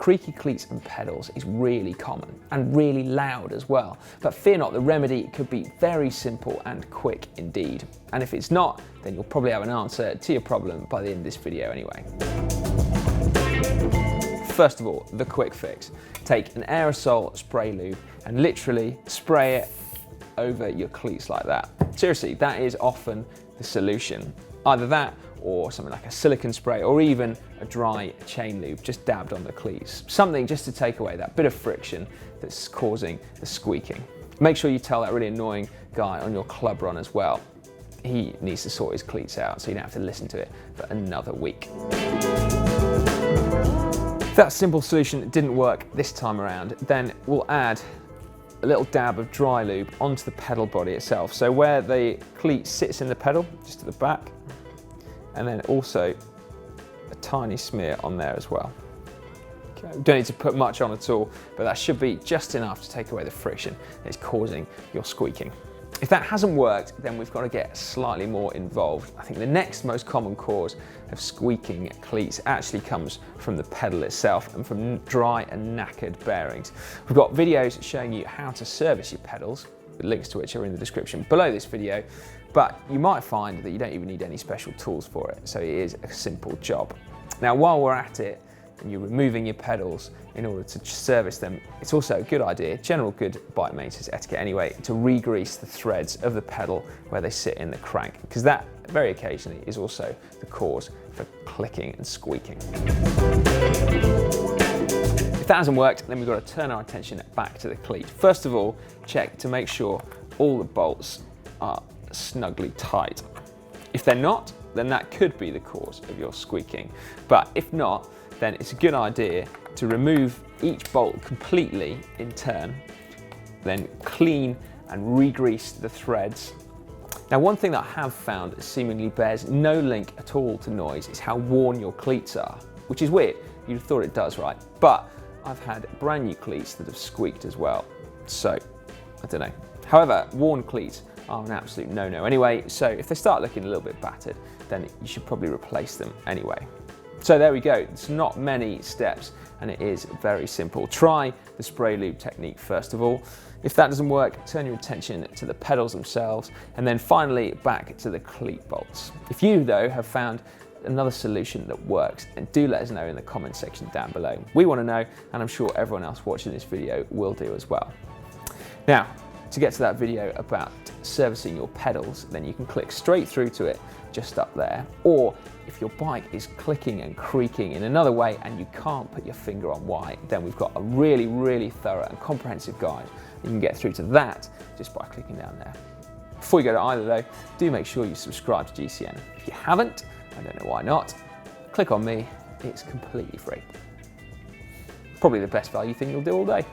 creaky cleats and pedals is really common and really loud as well. But fear not, the remedy could be very simple and quick indeed. And if it's not, then you'll probably have an answer to your problem by the end of this video anyway. First of all, the quick fix. Take an aerosol spray lube and literally spray it over your cleats like that. Seriously, that is often the solution. Either that or something like a silicone spray or even a dry chain lube just dabbed on the cleats. Something just to take away that bit of friction that's causing the squeaking. Make sure you tell that really annoying guy on your club run as well. He needs to sort his cleats out so you don't have to listen to it for another week. If that simple solution didn't work this time around, then we'll add a little dab of dry lube onto the pedal body itself. So where the cleat sits in the pedal, just to the back, and then also a tiny smear on there as well. Okay. Don't need to put much on at all, but that should be just enough to take away the friction that's causing your squeaking. If that hasn't worked, then we've got to get slightly more involved. I think the next most common cause of squeaking cleats actually comes from the pedal itself and from dry and knackered bearings. We've got videos showing you how to service your pedals, the links to which are in the description below this video, but you might find that you don't even need any special tools for it, so it is a simple job. Now, while we're at it, and you're removing your pedals in order to service them, it's also a good idea, general good bike maintenance etiquette anyway, to re-grease the threads of the pedal where they sit in the crank, because that very occasionally is also the cause for clicking and squeaking. If that hasn't worked, then we've got to turn our attention back to the cleat. First of all, check to make sure all the bolts are snugly tight. If they're not, then that could be the cause of your squeaking. But if not, then it's a good idea to remove each bolt completely in turn, then clean and re-grease the threads. Now, one thing that I have found that seemingly bears no link at all to noise is how worn your cleats are, which is weird. You'd have thought it does, right? But I've had brand new cleats that have squeaked as well. So, I don't know. However, worn cleats are an absolute no-no anyway, so if they start looking a little bit battered, then you should probably replace them anyway. So there we go, it's not many steps and it is very simple. Try the spray lube technique first of all. If that doesn't work, turn your attention to the pedals themselves and then finally back to the cleat bolts. If you though have found another solution that works, then do let us know in the comment section down below. We want to know, and I'm sure everyone else watching this video will do as well. Now, to get to that video about servicing your pedals, then you can click straight through to it just up there. Or if your bike is clicking and creaking in another way and you can't put your finger on why, then we've got a really, really thorough and comprehensive guide. You can get through to that just by clicking down there. Before you go to either though, do make sure you subscribe to GCN. If you haven't, I don't know why not, click on me, it's completely free. Probably the best value thing you'll do all day.